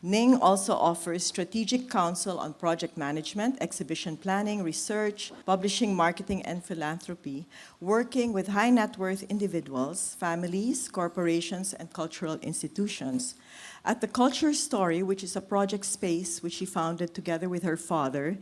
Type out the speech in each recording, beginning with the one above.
Ning also offers strategic counsel on project management, exhibition planning, research, publishing, marketing, and philanthropy, working with high net worth individuals, families, corporations, and cultural institutions. At the Culture Story, which is a project space which she founded together with her father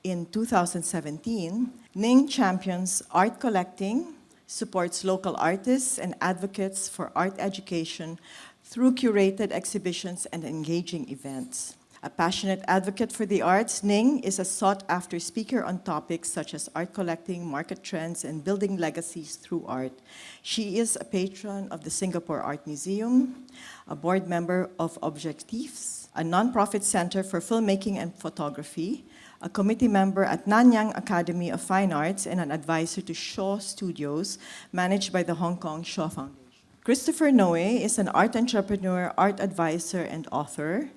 in 2017, Ning champions art collecting, supports local artists, and advocates for art education through curated exhibitions and engaging events. A passionate advocate for the arts, Ning is a sought-after speaker on topics such as art collecting, market trends, and building legacies through art. She is a patron of the Singapore Art Museum, a board member of Objectifs, a nonprofit center for filmmaking and photography, a committee member at Nanyang Academy of Fine Arts, and an advisor to Shaw Studios, managed by the Hong Kong Shaw Foundation. Christopher Noe is an art entrepreneur, art advisor, and author,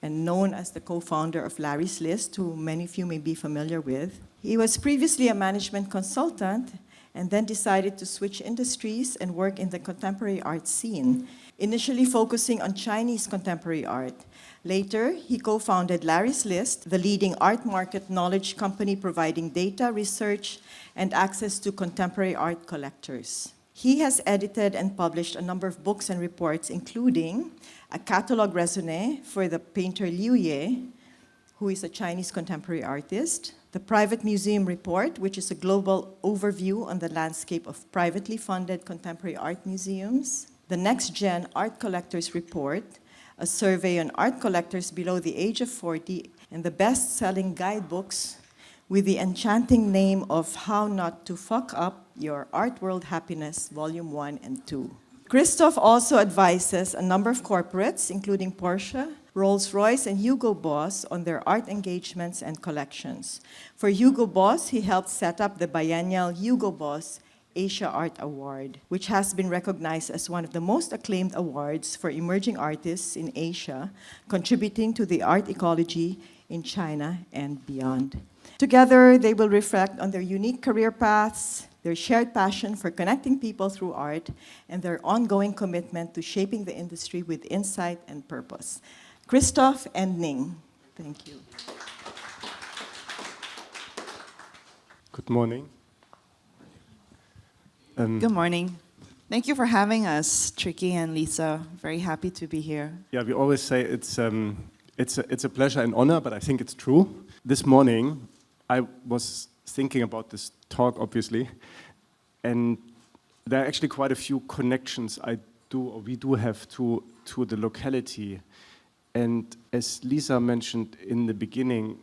and known as the co-founder of Larry's List, who many of you may be familiar with. He was previously a management consultant and then decided to switch industries and work in the contemporary art scene, initially focusing on Chinese contemporary art. Later, he co-founded Larry's List, the leading art market knowledge company providing data, research, and access to contemporary art collectors. He has edited and published a number of books and reports, including a catalog raisonné for the painter Liu Ye, who is a Chinese contemporary artist, the Private Museum Report, which is a global overview on the landscape of privately funded contemporary art museums, the Next Gen Art Collectors Report, a survey on art collectors below the age of 40, and the best-selling guidebooks with the enchanting name of How Not to Fuck Up Your Art World Happiness, Volume 1 and 2. Christoph also advises a number of corporates, including Porsche, Rolls-Royce, and Hugo Boss on their art engagements and collections. For Hugo Boss, he helped set up the biennial Hugo Boss Asia Art Award, which has been recognized as one of the most acclaimed awards for emerging artists in Asia, contributing to the art ecology in China and beyond. Together, they will reflect on their unique career paths, their shared passion for connecting people through art, and their ongoing commitment to shaping the industry with insight and purpose. Christoph and Ning, thank you. Good morning. Good morning. Thank you for having us, Tricky and Lisa. Very happy to be here. Yeah, we always say it's a pleasure and honor, but I think it's true. This morning, I was thinking about this talk, obviously, and there are actually quite a few connections we do have to the locality. And as Lisa mentioned in the beginning,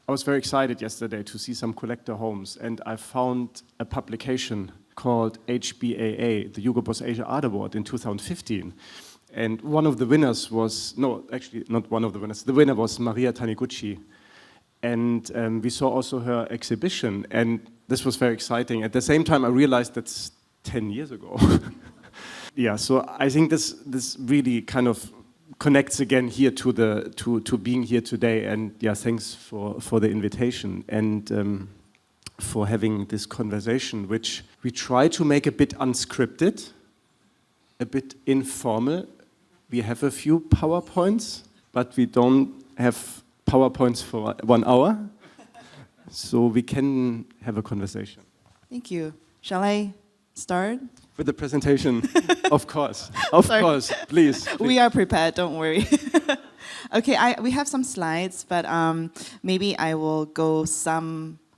I was very excited yesterday to see some collector homes, and I found a publication called HBAA, the Hugo Boss Asia Art Award in 2015. And one of the winners was, no, actually not one of the winners, the winner was Maria Taniguchi. And we saw also her exhibition, and this was very exciting. At the same time, I realized that's 10 years ago. Yeah, so I think this really kind of connects again here to being here today. And yeah, thanks for the invitation and for having this conversation, which we try to make a bit unscripted, a bit informal. We have a few PowerPoints, but we don't have PowerPoints for 1 hour, so we can have a conversation. Thank you. Shall I start? With the presentation, of course. Of course, please. We are prepared, don't worry. Okay, we have some slides, but maybe I will go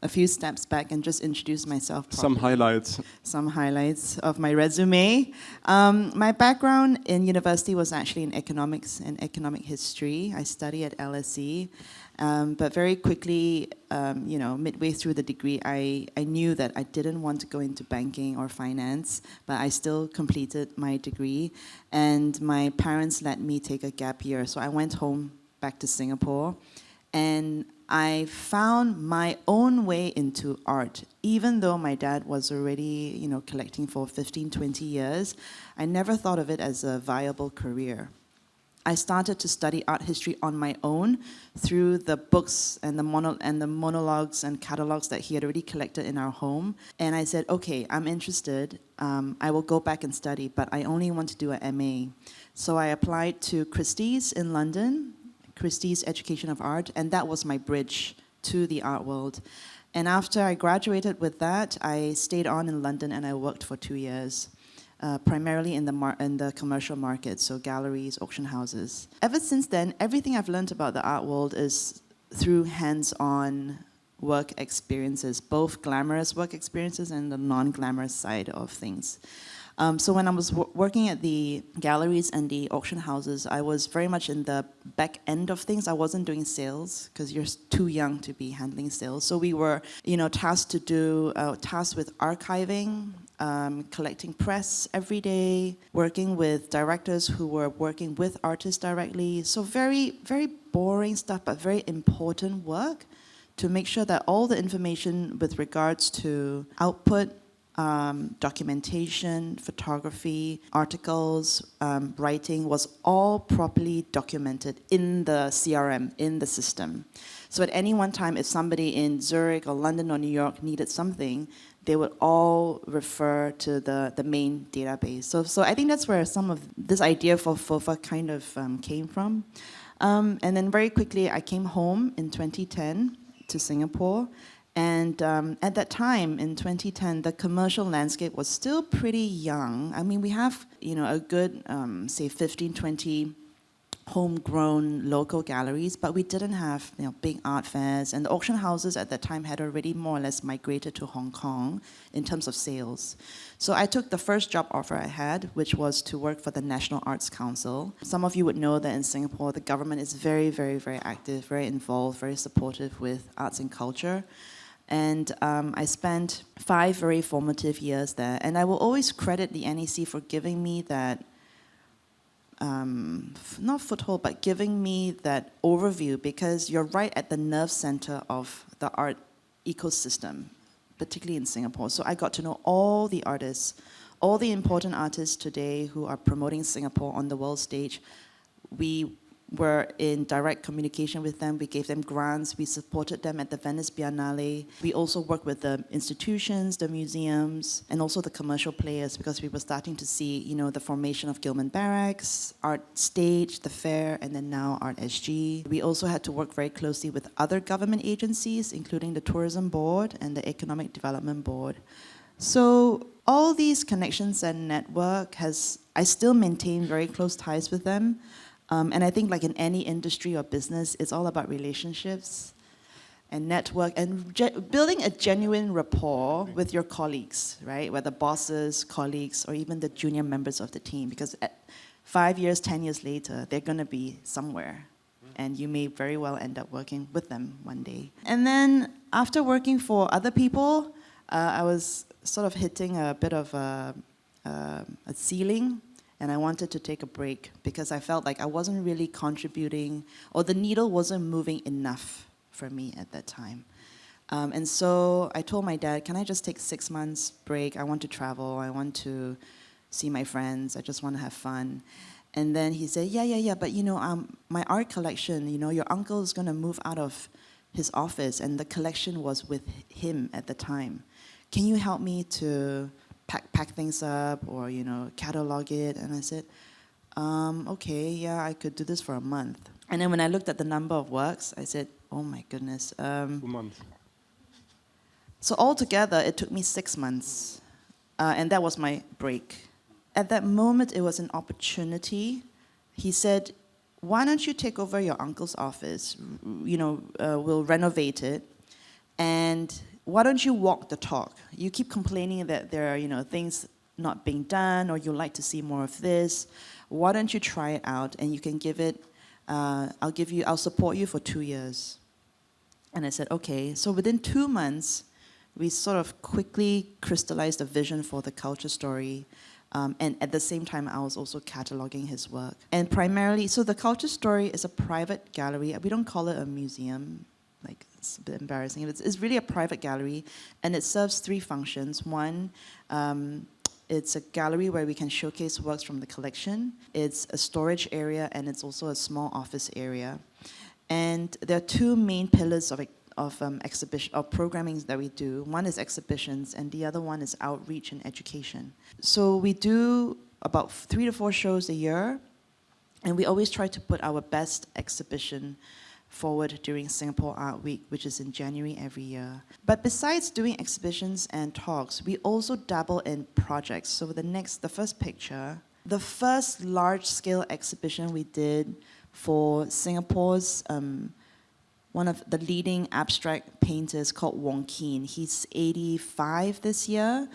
a few steps back and just introduce myself properly. Some highlights of my resume. My background in university was actually in economics and economic history. I studied at LSE, but very quickly, midway through the degree, I knew that I didn't want to go into banking or finance, but I still completed my degree, and my parents let me take a gap year, so I went home back to Singapore, and I found my own way into art. Even though my dad was already, collecting for 15, 20 years, I never thought of it as a viable career. I started to study art history on my own through the books and the monologues and catalogs that he had already collected in our home. And I said, okay, I'm interested. I will go back and study, but I only want to do an MA. So I applied to Christie's in London, Christie's Education of Art, and that was my bridge to the art world. And after I graduated with that, I stayed on in London and I worked for 2 years, primarily in the commercial market, so galleries, auction houses. Ever since then, everything I've learned about the art world is through hands-on work experiences, both glamorous work experiences and the non-glamorous side of things. So when I was working at the galleries and the auction houses, I was very much in the back end of things. I wasn't doing sales because you're too young to be handling sales. So we were, tasked with archiving, collecting press every day, working with directors who were working with artists directly. So very, very boring stuff, but very important work to make sure that all the information with regards to output, documentation, photography, articles, writing was all properly documented in the CRM, in the system. So at any one time, if somebody in Zurich or London or New York needed something, they would all refer to the main database. So I think that's where some of this idea for FOFA kind of came from. And then very quickly, I came home in 2010 to Singapore. And at that time, in 2010, the commercial landscape was still pretty young. I mean, we have, a good, say, 15, 20 homegrown local galleries, but we didn't have, big art fairs. And the auction houses at that time had already more or less migrated to Hong Kong in terms of sales. So I took the first job offer I had, which was to work for the National Arts Council. Some of you would know that in Singapore, the government is very, very, very active, very involved, very supportive with arts and culture. And I spent 5 very formative years there. And I will always credit the NEC for giving me that, not foothold, but giving me that overview, because you're right at the nerve center of the art ecosystem, particularly in Singapore. So I got to know all the artists, all the important artists today who are promoting Singapore on the world stage. We were in direct communication with them. We gave them grants. We supported them at the Venice Biennale. We also worked with the institutions, the museums, and also the commercial players, because we were starting to see, the formation of Gilman Barracks, Art Stage, the Fair, and then now Art SG. We also had to work very closely with other government agencies, including the Tourism Board and the Economic Development Board. So all these connections and network I still maintain very close ties with them. And I think like in any industry or business, it's all about relationships and network and building a genuine rapport with your colleagues, right? Whether bosses, colleagues, or even the junior members of the team. Because 5 years, 10 years later, they're going to be somewhere. And you may very well end up working with them one day. And then after working for other people, I was sort of hitting a bit of a ceiling. And I wanted to take a break because I felt like I wasn't really contributing, or the needle wasn't moving enough for me at that time. And so I told my dad, can I just take 6 months break? I want to travel. I want to see my friends. I just want to have fun. And then he said, yeah, but my art collection, your uncle is going to move out of his office, and the collection was with him at the time. Can you help me to pack things up or, catalog it? And I said, okay, yeah, I could do this for a month. And then when I looked at the number of works, I said, oh my goodness. 2 months. So altogether, it took me 6 months. And that was my break. At that moment, it was an opportunity. He said, why don't you take over your uncle's office? We'll renovate it. And why don't you walk the talk? You keep complaining that there are, things not being done, or you like to see more of this. Why don't you try it out? And you can give it, I'll support you for 2 years. And I said, okay. So within 2 months, we sort of quickly crystallized a vision for the culture story. And at the same time, I was also cataloging his work. And primarily, so the culture story is a private gallery. We don't call it a museum. Like, it's a bit embarrassing. It's really a private gallery, and it serves 3 functions. One, it's a gallery where we can showcase works from the collection. It's a storage area, and it's also a small office area. And there are 2 main pillars of exhibition or programming that we do. One is exhibitions, and the other one is outreach and education. So we do about 3 to 4 shows a year. And we always try to put our best exhibition forward during Singapore Art Week, which is in January every year. But besides doing exhibitions and talks, we also dabble in projects. So the first picture, the first large-scale exhibition we did for Singapore's one of the leading abstract painters called Wong Keen. He's 85 this year.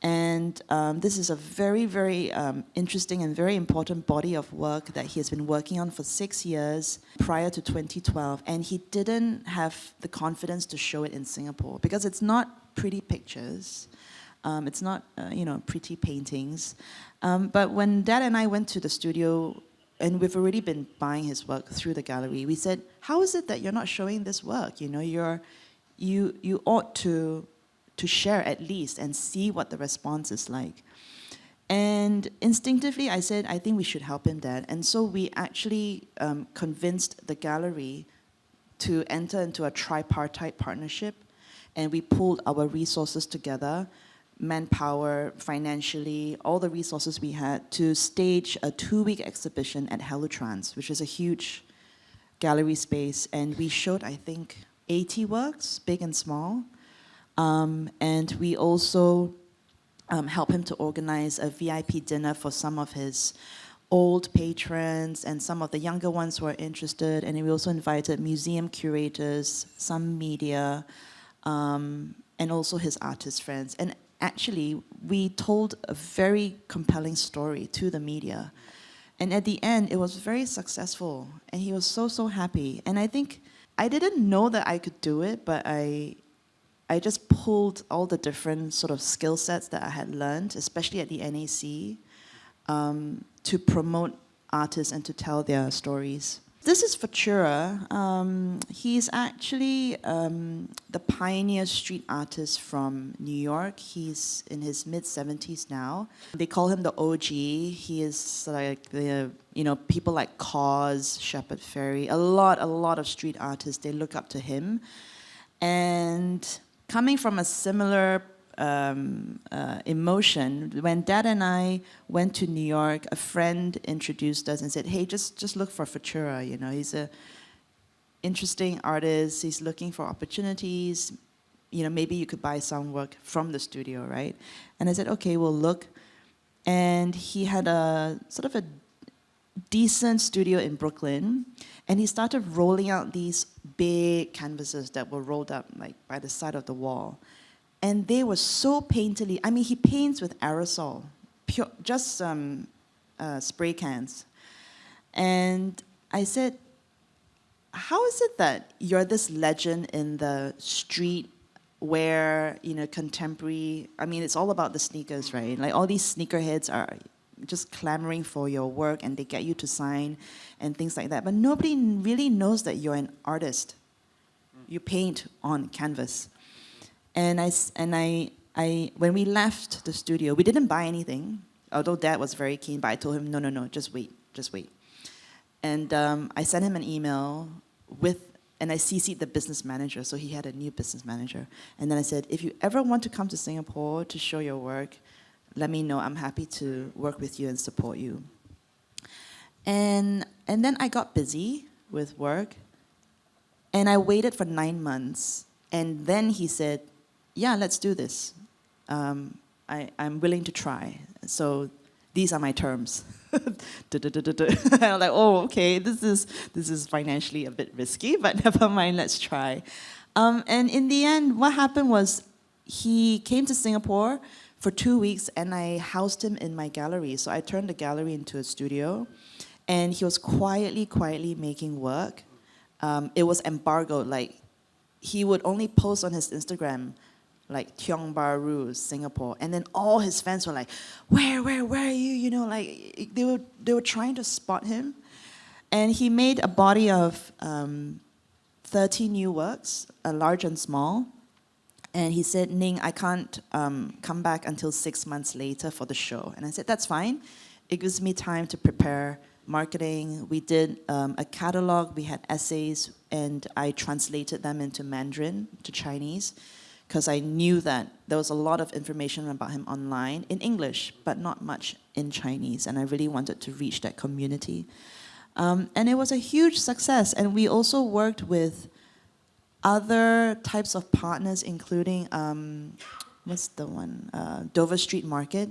And this is a very, very interesting and very important body of work that he has been working on for 6 years prior to 2012. And he didn't have the confidence to show it in Singapore because it's not pretty pictures. It's not, pretty paintings. But when Dad and I went to the studio, and we've already been buying his work through the gallery, we said, how is it that you're not showing this work? You ought to share at least and see what the response is like. And instinctively, I said, I think we should help him, Dad. And so we actually convinced the gallery to enter into a tripartite partnership, and we pooled our resources together, manpower, financially, all the resources we had to stage a 2-week exhibition at Hellutrans, which is a huge gallery space. And we showed, I think, 80 works, big and small. And we also helped him to organize a VIP dinner for some of his old patrons and some of the younger ones who are interested. And we also invited museum curators, some media, and also his artist friends. And actually, we told a very compelling story to the media. And at the end, it was very successful. And he was so, so happy. And I think I didn't know that I could do it, but I just pulled all the different sort of skill sets that I had learned, especially at the NAC, to promote artists and to tell their stories. This is Futura. He's actually the pioneer street artist from New York. He's in his mid-70s now. They call him the OG. He is like the, people like Cause, Shepard Fairey, a lot of street artists, they look up to him. And coming from a similar emotion, when Dad and I went to New York, a friend introduced us and said, hey, just look for Futura, he's a interesting artist, he's looking for opportunities, maybe you could buy some work from the studio, right? And I said, okay, we'll look. And he had a sort of a decent studio in Brooklyn, and he started rolling out these big canvases that were rolled up like by the side of the wall. And they were so painterly. I mean, he paints with aerosol, pure, just spray cans. And I said, how is it that you're this legend in the street where, contemporary, I mean, it's all about the sneakers, right? Like all these sneakerheads are just clamoring for your work and they get you to sign and things like that. But nobody really knows that you're an artist. You paint on canvas. And I when we left the studio, we didn't buy anything, although Dad was very keen, but I told him, no, just wait. And I sent him an email and I CC'd the business manager, so he had a new business manager. And then I said, if you ever want to come to Singapore to show your work, let me know. I'm happy to work with you and support you. And then I got busy with work, and I waited for 9 months. And then he said, yeah, let's do this. I'm willing to try. So these are my terms. I'm like, oh, okay, this is financially a bit risky, but never mind, let's try. And in the end, what happened was he came to Singapore for 2 weeks, and I housed him in my gallery. So I turned the gallery into a studio, and he was quietly making work. It was embargoed, like he would only post on his Instagram, like Tiong Bahru, Singapore, and then all his fans were like, where are you? Like they were trying to spot him, and he made a body of 30 new works, large and small. And he said, Ning, I can't come back until 6 months later for the show. And I said, that's fine. It gives me time to prepare marketing. We did a catalog, we had essays, and I translated them into Mandarin, to Chinese, because I knew that there was a lot of information about him online in English, but not much in Chinese, and I really wanted to reach that community. And it was a huge success, and we also worked with other types of partners, including, what's the one? Dover Street Market.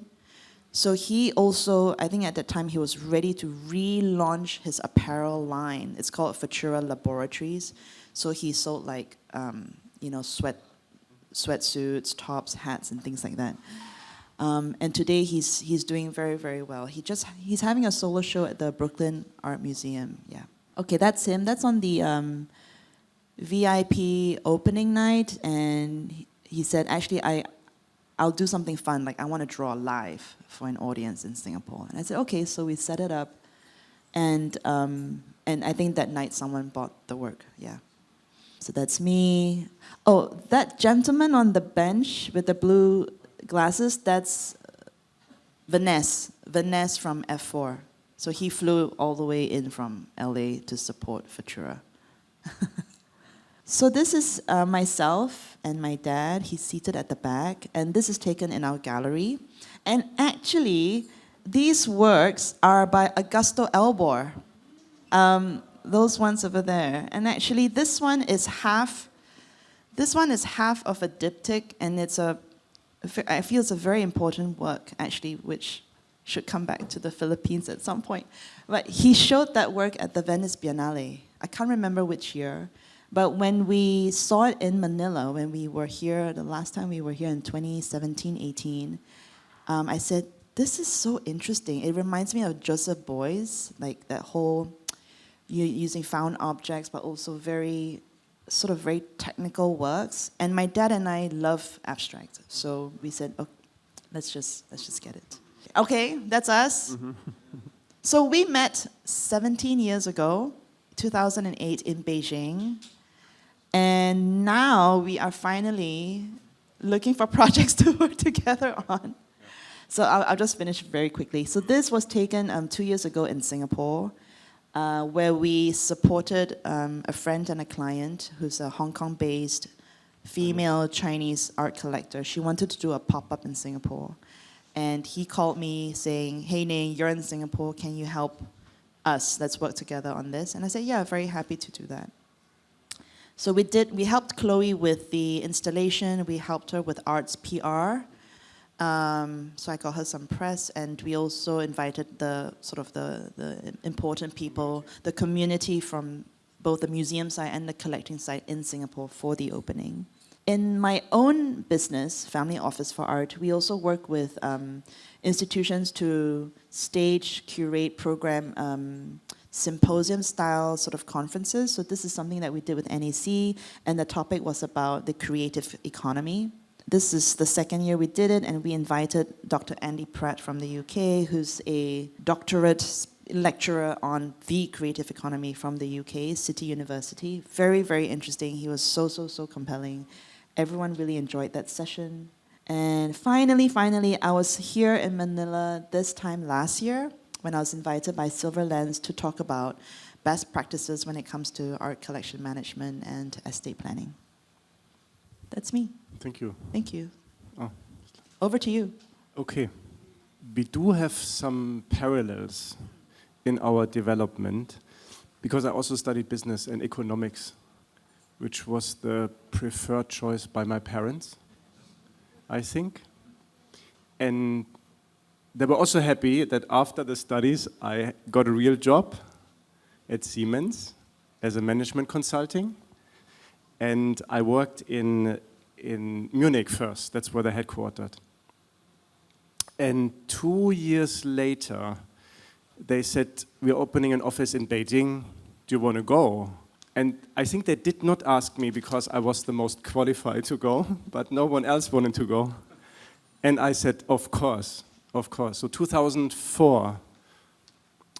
So he also, I think at that time, he was ready to relaunch his apparel line. It's called Futura Laboratories. So he sold like, sweatsuits, tops, hats, and things like that. And today he's doing very, very well. He's having a solo show at the Brooklyn Art Museum. Yeah. Okay, that's him. That's on the VIP opening night, and he said, actually, I'll do something fun. Like I want to draw live for an audience in Singapore. And I said, okay. So we set it up, and I think that night someone bought the work. Yeah. So that's me. Oh, that gentleman on the bench with the blue glasses, that's Vanessa from F4. So he flew all the way in from LA to support Futura. So this is myself and my dad. He's seated at the back, and this is taken in our gallery. And actually, these works are by Augusto Elbor. Those ones over there. And actually, this one is half of a diptych, and I feel it's a very important work, actually, which should come back to the Philippines at some point. But he showed that work at the Venice Biennale. I can't remember which year, but when we saw it in Manila, when we were here, the last time we were here in 2017-18, I said, this is so interesting. It reminds me of Joseph Beuys, like that whole, using found objects, but also very technical works. And my dad and I love abstract, so we said, oh, let's just get it. Okay, that's us. Mm-hmm. So we met 17 years ago, 2008 in Beijing, and now we are finally looking for projects to work together on. So I'll just finish very quickly. So this was taken 2 years ago in Singapore, where we supported a friend and a client who's a Hong Kong-based female Chinese art collector. She wanted to do a pop-up in Singapore. And he called me saying, hey, Ning, you're in Singapore. Can you help us? Let's work together on this. And I said, yeah, very happy to do that. So we helped Chloe with the installation. We helped her with arts PR. So I got her some press, and we also invited the important people, the community from both the museum side and the collecting side in Singapore for the opening. In my own business, Family Office for Art, we also work with institutions to stage, curate, program symposium-style conferences. So this is something that we did with NAC, and the topic was about the creative economy. This is the second year we did it, and we invited Dr. Andy Pratt from the UK, who's a doctorate lecturer on the creative economy from the UK, City University. Very, very interesting. He was so compelling. Everyone really enjoyed that session. And finally, I was here in Manila this time last year when I was invited by Silver Lens to talk about best practices when it comes to art collection management and estate planning. That's me. Thank you. Thank you. Oh. Over to you. Okay. We do have some parallels in our development, because I also studied business and economics, which was the preferred choice by my parents, I think. And they were also happy that after the studies, I got a real job at Siemens as a management consulting. And I worked in Munich first. That's where they're headquartered. And 2 years later, they said, we're opening an office in Beijing. Do you want to go? And I think they did not ask me because I was the most qualified to go, but no one else wanted to go. And I said, of course. So 2004,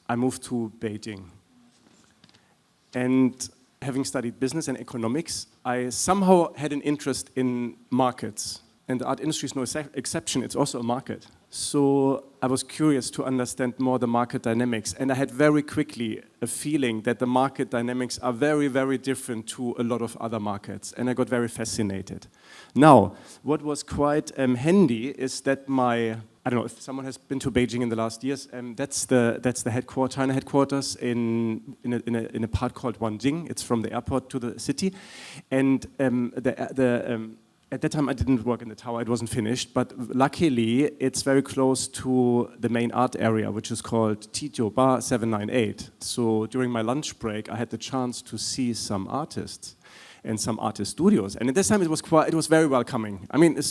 I moved to Beijing. And having studied business and economics, I somehow had an interest in markets. And the art industry is no exception, it's also a market. So I was curious to understand more the market dynamics. And I had very quickly a feeling that the market dynamics are very, very different to a lot of other markets. And I got very fascinated. Now, what was quite handy is that I I don't know if someone has been to Beijing in the last years. That's the China headquarters in a part called Wanjing. It's from the airport to the city, and at that time I didn't work in the tower. It wasn't finished, but luckily it's very close to the main art area, which is called Tijo Bar 798. So during my lunch break, I had the chance to see some artists and some artist studios, and at this time it was very welcoming. I mean,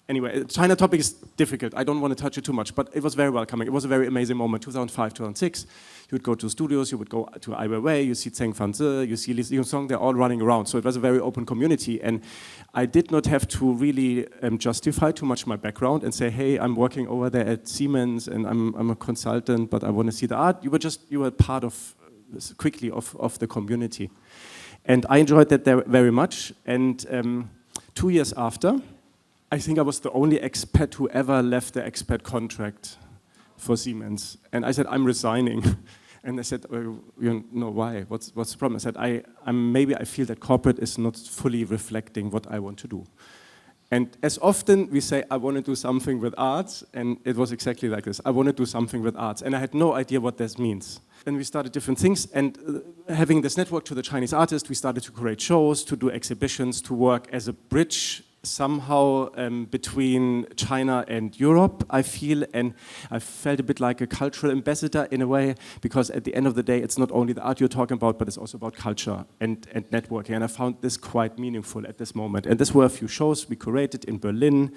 anyway, China topic is difficult. I don't want to touch it too much, but it was very welcoming. It was a very amazing moment. 2005, 2006, you would go to studios, you would go to Ai Weiwei, you see Zheng Fanzi, you see Ning Chong, they're all running around. So it was a very open community, and I did not have to really justify too much my background and say, hey, I'm working over there at Siemens and I'm a consultant, but I want to see the art. You were part of, quickly, of the community. And I enjoyed that there very much. And 2 years after, I think I was the only expat who ever left the expat contract for Siemens. And I said, I'm resigning. And they said, you know, why? What's the problem? I said, maybe I feel that corporate is not fully reflecting what I want to do. And as often we say, I want to do something with arts, and it was exactly like this. I want to do something with arts, and I had no idea what this means. And we started different things, and having this network to the Chinese artists, we started to create shows, to do exhibitions, to work as a bridge somehow between China and Europe, I feel, and I felt a bit like a cultural ambassador in a way, because at the end of the day, it's not only the art you're talking about, but it's also about culture and networking, and I found this quite meaningful at this moment. And this were a few shows we curated in Berlin.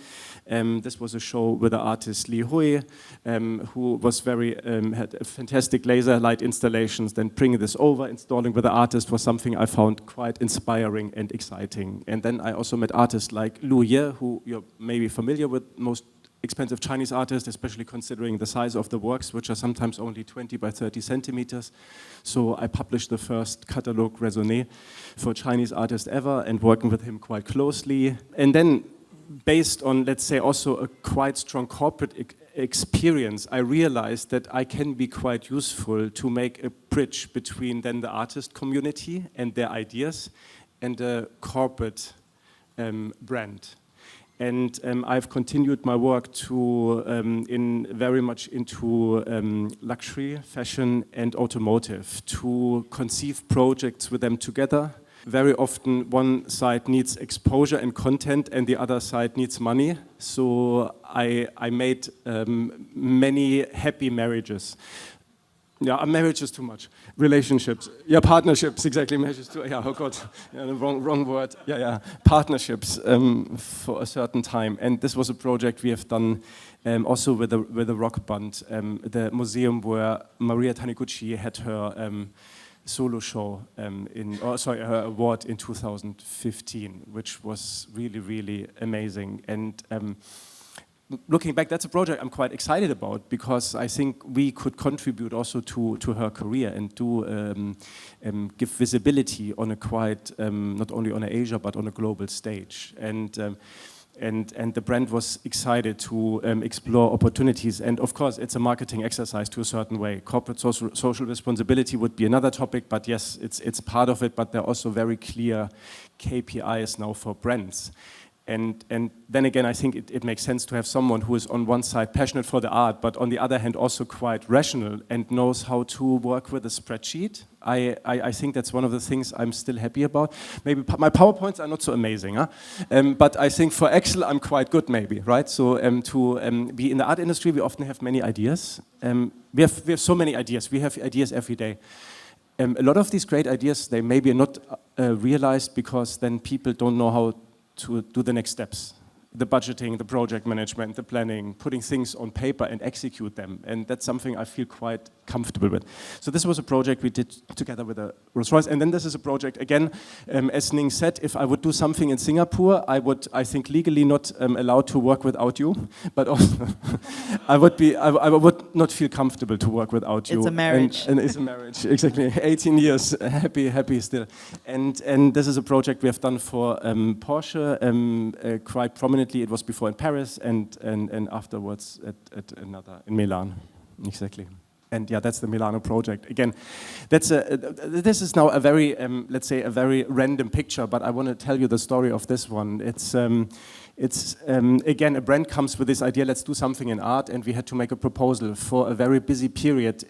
This was a show with the artist Li Hui, who was had a fantastic laser light installations. Then bringing this over, installing with the artist was something I found quite inspiring and exciting. And then I also met artists like Lu Ye, who you're maybe familiar with, most expensive Chinese artist, especially considering the size of the works, which are sometimes only 20 by 30 centimeters. So I published the first catalogue raisonné for Chinese artists ever, and working with him quite closely. And then, based on, let's say, also a quite strong corporate experience, I realized that I can be quite useful to make a bridge between then the artist community and their ideas and the corporate brand. And I've continued my work to very much into luxury, fashion, and automotive, to conceive projects with them together. Very often one side needs exposure and content and the other side needs money. So I made many happy marriages. Yeah, marriage is too much. Relationships, yeah, partnerships, exactly. Marriages too. Yeah, oh God, yeah, the wrong word. Yeah, partnerships for a certain time. And this was a project we have done also with the rock band, the museum where Maria Taniguchi had her solo show her award in 2015, which was really, really amazing. And looking back, that's a project I'm quite excited about, because I think we could contribute also to her career and to give visibility on a quite, not only on Asia, but on a global stage. And the brand was excited to explore opportunities. And of course, it's a marketing exercise to a certain way. Corporate social responsibility would be another topic, but yes, it's part of it, but there are also very clear KPIs now for brands. And then again, I think it makes sense to have someone who is on one side passionate for the art, but on the other hand also quite rational and knows how to work with a spreadsheet. I think that's one of the things I'm still happy about. Maybe my PowerPoints are not so amazing, but I think for Excel I'm quite good maybe, right? So to be in the art industry, we often have many ideas. We have so many ideas. We have ideas every day. A lot of these great ideas, they maybe are not realized because then people don't know how to do the next steps. The budgeting, the project management, the planning, putting things on paper and execute them. And that's something I feel quite comfortable with. So this was a project we did together with Rolls-Royce. And then this is a project, again, as Ning said, if I would do something in Singapore, I would, I think, legally not allowed to work without you. But also, I would not feel comfortable to work without you. It's a marriage. And it's a marriage, exactly. 18 years, happy still. And this is a project we have done for Porsche, quite prominently. It was before in Paris and afterwards at another in Milan, exactly. And yeah, that's the Milano project. Again, this is now a very, let's say, a very random picture, but I want to tell you the story of this one. It's, again, a brand comes with this idea, let's do something in art, and we had to make a proposal for a very busy period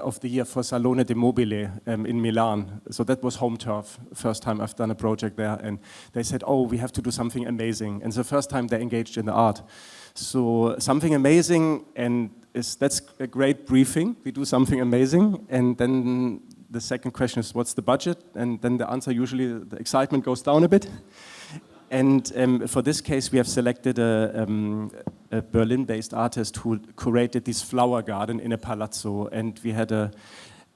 of the year for Salone de Mobile in Milan. So that was home turf, first time I've done a project there, and they said, oh, we have to do something amazing. And it's the first time they engaged in the art. So something amazing, and that's a great briefing. We do something amazing, and then the second question is, what's the budget? And then the answer, usually the excitement goes down a bit. And for this case, we have selected a Berlin-based artist who curated this flower garden in a palazzo, and we had a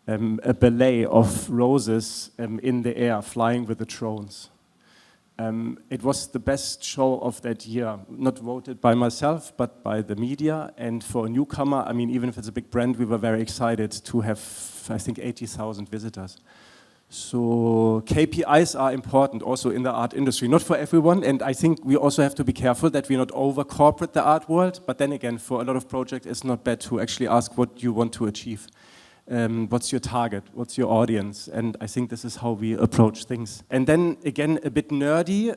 ballet of roses in the air, flying with the drones. It was the best show of that year, not voted by myself, but by the media. And for a newcomer, I mean, even if it's a big brand, we were very excited to have, I think, 80,000 visitors. So KPIs are important also in the art industry, not for everyone, and I think we also have to be careful that we not over-corporate the art world, but then again, for a lot of projects, it's not bad to actually ask what you want to achieve. What's your target? What's your audience? And I think this is how we approach things. And then again, a bit nerdy,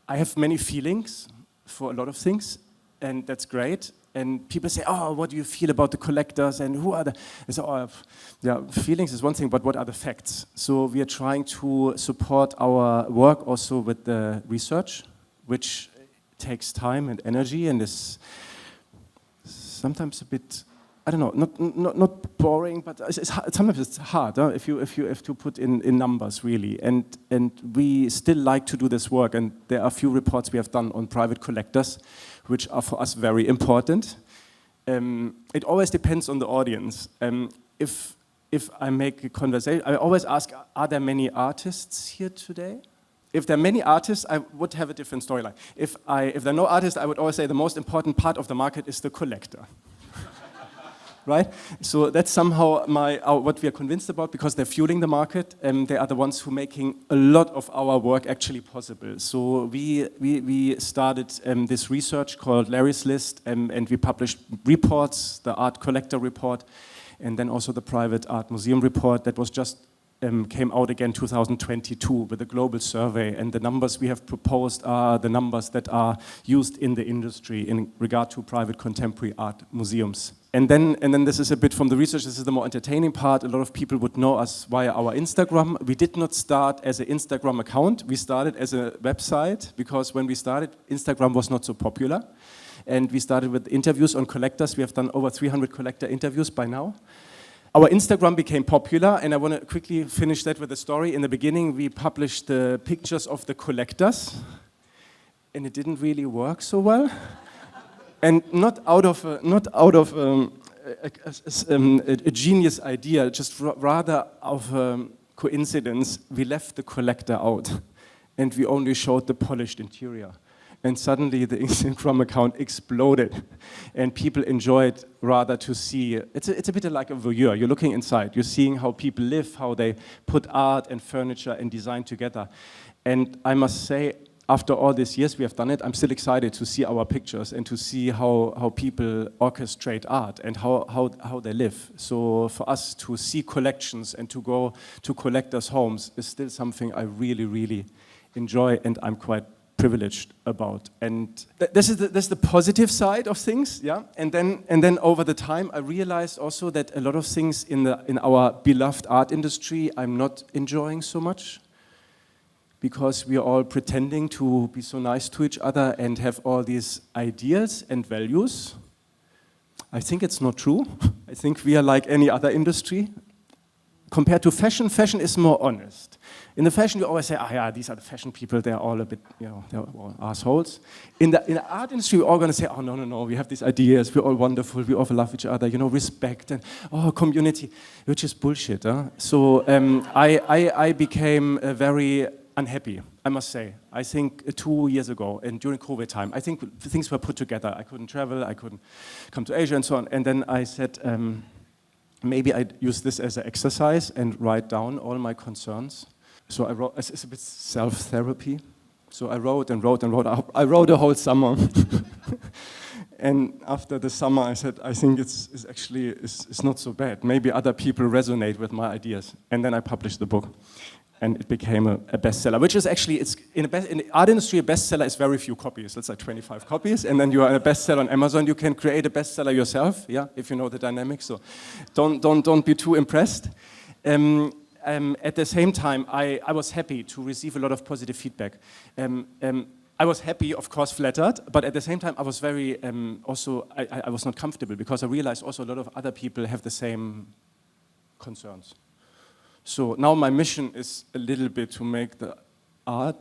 I have many feelings for a lot of things, and that's great. And people say, oh, what do you feel about the collectors and who are the... I say, oh, yeah, feelings is one thing, but what are the facts? So we are trying to support our work also with the research, which takes time and energy and is sometimes a bit, I don't know, not boring, but sometimes it's hard if you have to put in numbers really. And we still like to do this work, and there are a few reports we have done on private collectors, which are for us very important. It always depends on the audience. If I make a conversation, I always ask, are there many artists here today? If there are many artists, I would have a different storyline. If there are no artists, I would always say the most important part of the market is the collector. Right? So that's somehow what we are convinced about, because they're fueling the market, and they are the ones who are making a lot of our work actually possible. So we started this research called Larry's List, and we published reports, the Art Collector Report, and then also the Private Art Museum Report that was just came out again 2022 with a global survey, and the numbers we have proposed are the numbers that are used in the industry in regard to private contemporary art museums. And then this is a bit from the research, this is the more entertaining part. A lot of people would know us via our Instagram. We did not start as an Instagram account, we started as a website, because when we started, Instagram was not so popular. And we started with interviews on collectors. We have done over 300 collector interviews by now. Our Instagram became popular, and I want to quickly finish that with a story. In the beginning, we published the pictures of the collectors, and it didn't really work so well. And not out of a genius idea, just rather of a coincidence, we left the collector out, and we only showed the polished interior. And suddenly the Instagram account exploded, and people enjoyed rather to see. It's a bit like a voyeur. You're looking inside. You're seeing how people live, how they put art and furniture and design together. And I must say, after all these years we have done it, I'm still excited to see our pictures and to see how people orchestrate art and how they live. So for us to see collections and to go to collectors' homes is still something I really, really enjoy, and I'm quite privileged about. And this is the positive side of things, yeah. And then over the time, I realized also that a lot of things in our beloved art industry I'm not enjoying so much, because we are all pretending to be so nice to each other and have all these ideas and values. I think it's not true. I think we are like any other industry. Compared to fashion, fashion is more honest. In the fashion, you always say, yeah, these are the fashion people, they're all a bit, they're all assholes. In the art industry, we're all going to say, oh, no, we have these ideas, we're all wonderful, we all love each other, respect, and community, which is bullshit. Huh? So I became very unhappy, I must say. I think 2 years ago, and during COVID time, I think things were put together. I couldn't travel, I couldn't come to Asia and so on. And then I said, maybe I'd use this as an exercise and write down all my concerns. So I wrote, it's a bit self-therapy. So I wrote and wrote and wrote. I wrote a whole summer. And after the summer, I said, I think it's actually not so bad. Maybe other people resonate with my ideas. And then I published the book. And it became a bestseller, which is actually, it's in the art industry, a bestseller is very few copies. It's like 25 copies, and then you are a bestseller on Amazon. You can create a bestseller yourself, yeah, if you know the dynamics. So don't be too impressed. At the same time, I was happy to receive a lot of positive feedback. I was happy, of course, flattered, but at the same time, I was very, I was not comfortable because I realized also a lot of other people have the same concerns. So now my mission is a little bit to make the art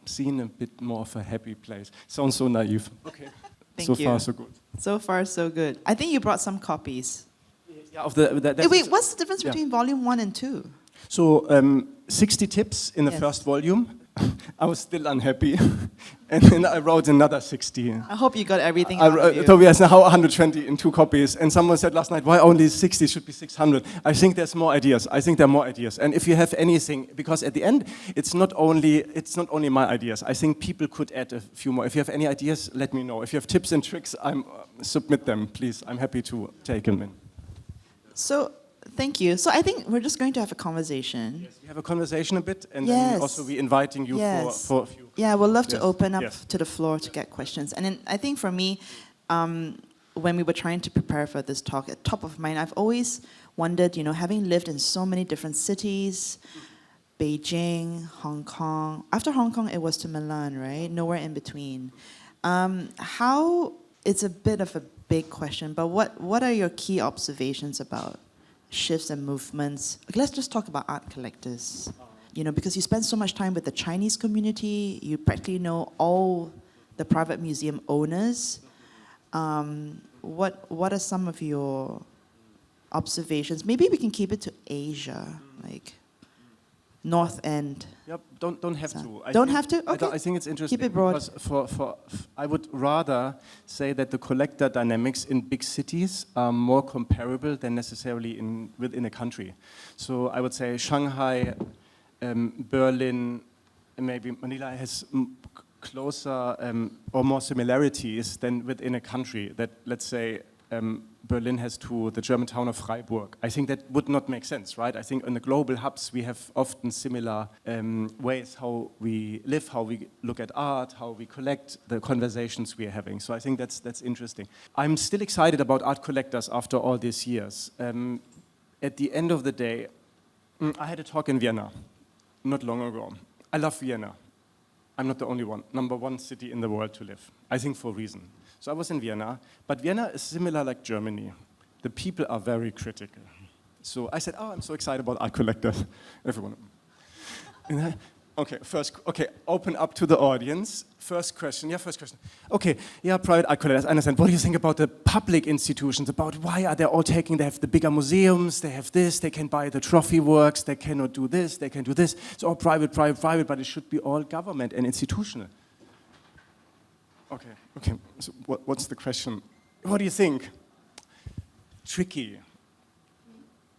scene a bit more of a happy place. Sounds so naive. Okay. Thank so you. far, so good. So far, so good. I think you brought some copies. Yeah, of Wait, what's the difference between volume 1 and 2? So 60 tips in the Yes. first volume. I was still unhappy, and then I wrote another 60. I hope you got everything out of you. Tobias, now 120 in 2 copies, and someone said last night, why only 60, should be 600. I think there's more ideas. I think there are more ideas. And if you have anything, because at the end, it's not only my ideas. I think people could add a few more. If you have any ideas, let me know. If you have tips and tricks, submit them, please. I'm happy to take them in. So, thank you. So I think we're just going to have a conversation. Yes, we have a conversation a bit, and Yes. then also we're inviting you Yes. for a few. Yeah, we'd love to Yes. open up Yes. to the floor to get questions. And then I think for me, when we were trying to prepare for this talk, at top of mind, I've always wondered, having lived in so many different cities, Beijing, Hong Kong. After Hong Kong, it was to Milan, right? Nowhere in between. How, it's a bit of a big question, but what are your key observations about shifts and movements? Let's just talk about art collectors. Because you spend so much time with the Chinese community, you practically know all the private museum owners. What are some of your observations? Maybe we can keep it to Asia, like North End. Yep, don't have to. Don't have to? Okay. I think it's interesting. Keep it broad. Because I would rather say that the collector dynamics in big cities are more comparable than necessarily within a country. So I would say Shanghai, Berlin, maybe Manila has closer or more similarities than within a country that, let's say, Berlin has to the German town of Freiburg. I think that would not make sense, right? I think in the global hubs we have often similar ways how we live, how we look at art, how we collect, the conversations we are having. So I think that's interesting. I'm still excited about art collectors after all these years. At the end of the day, I had a talk in Vienna not long ago. I love Vienna. I'm not the only one. Number 1 city in the world to live. I think for a reason. So I was in Vienna, but Vienna is similar like Germany. The people are very critical. So I said, I'm so excited about art collectors. Everyone. Okay, open up to the audience. First question. Okay, private art collectors, I understand. What do you think about the public institutions? About why are they all taking, they have the bigger museums, they have this, they can buy the trophy works, they cannot do this, they can do this. It's all private, but it should be all government and institutional. Okay. So what's the question? What do you think? Tricky.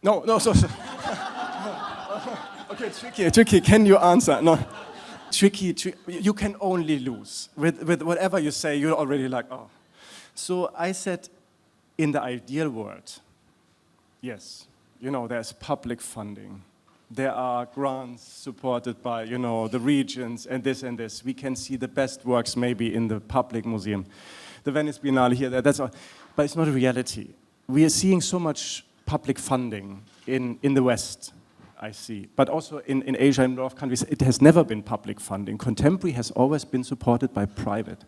No. So. Okay, tricky. Can you answer? No. Tricky. You can only lose. With whatever you say, you're already like, oh. So I said, in the ideal world, yes, there's public funding. There are grants supported by, the regions and this. We can see the best works maybe in the public museum. The Venice Biennale here, that's all. But it's not a reality. We are seeing so much public funding in the West, I see. But also in Asia and North countries, it has never been public funding. Contemporary has always been supported by private.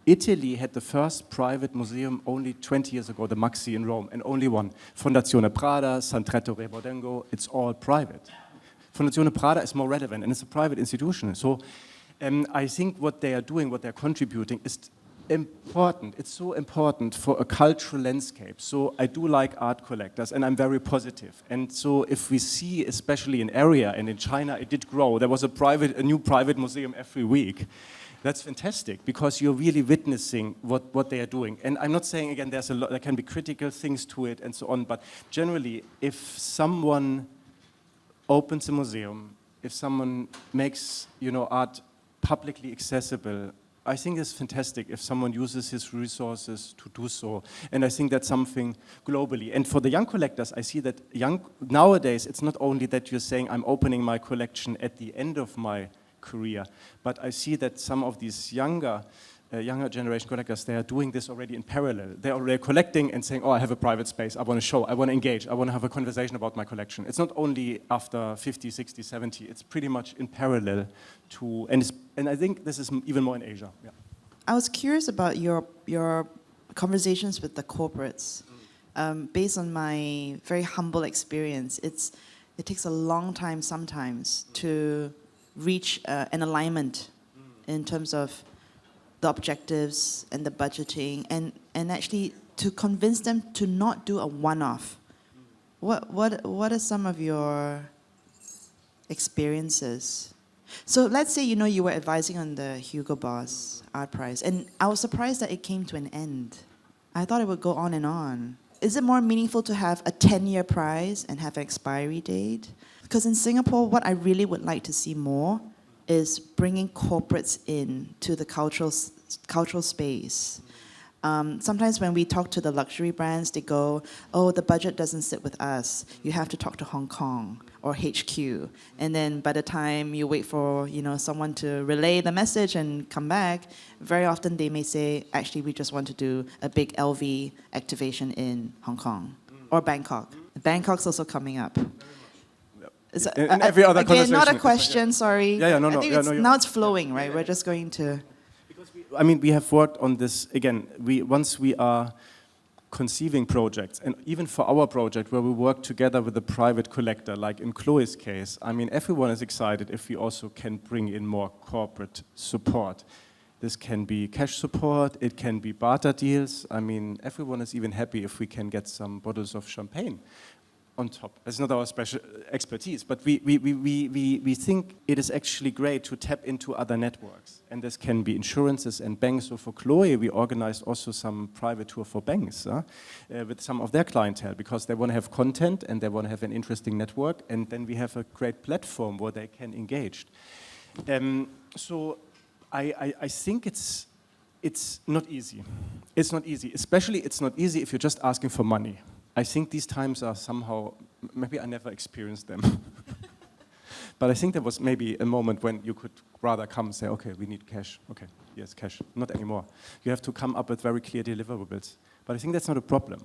Italy had the first private museum only 20 years ago, the Maxi in Rome, and only one. Fondazione Prada, Santretto Rebodengo, it's all private. Fondazione Prada is more relevant, and it's a private institution. So I think what they are doing, what they're contributing, is important. It's so important for a cultural landscape. So I do like art collectors, and I'm very positive. And so if we see, especially in area, and in China, it did grow. There was a new private museum every week. That's fantastic, because you're really witnessing what they are doing. And I'm not saying, again, there can be critical things to it and so on, but generally, if someone opens a museum, if someone makes, art publicly accessible, I think it's fantastic if someone uses his resources to do so. And I think that's something globally. And for the young collectors, I see that nowadays, it's not only that you're saying, I'm opening my collection at the end of my career, but I see that some of these younger generation collectors, they are doing this already in parallel. They're already collecting and saying, oh, I have a private space, I want to show, I want to engage, I want to have a conversation about my collection. It's not only after 50, 60, 70, it's pretty much in parallel to, and I think this is even more in Asia. Yeah. I was curious about your conversations with the corporates. Based on my very humble experience, it takes a long time sometimes to reach an alignment in terms of the objectives and the budgeting, and actually to convince them to not do a one-off. What are some of your experiences? So let's say you were advising on the Hugo Boss Art Prize, and I was surprised that it came to an end. I thought it would go on and on. Is it more meaningful to have a 10-year prize and have an expiry date? Because in Singapore, what I really would like to see more is bringing corporates in to the cultural space. Sometimes when we talk to the luxury brands, they go, oh, the budget doesn't sit with us. You have to talk to Hong Kong or HQ. And then by the time you wait for someone to relay the message and come back, very often they may say, actually, we just want to do a big LV activation in Hong Kong or Bangkok. Bangkok's also coming up. In every other again, conversation. not a question, sorry. No. I think now it's flowing, right? We're just going to... We have worked on this, again, once we are conceiving projects, and even for our project where we work together with a private collector, like in Chloe's case, everyone is excited if we also can bring in more corporate support. This can be cash support, it can be barter deals. Everyone is even happy if we can get some bottles of champagne on top. That's not our special expertise, but we think it is actually great to tap into other networks. And this can be insurances and banks. So for Chloe, we organized also some private tour for banks with some of their clientele, because they want to have content and they want to have an interesting network, and then we have a great platform where they can engage. So I think it's not easy. It's not easy. Especially it's not easy if you're just asking for money. I think these times are somehow, maybe I never experienced them. But I think there was maybe a moment when you could rather come and say, okay, we need cash. Okay, yes, cash. Not anymore. You have to come up with very clear deliverables. But I think that's not a problem.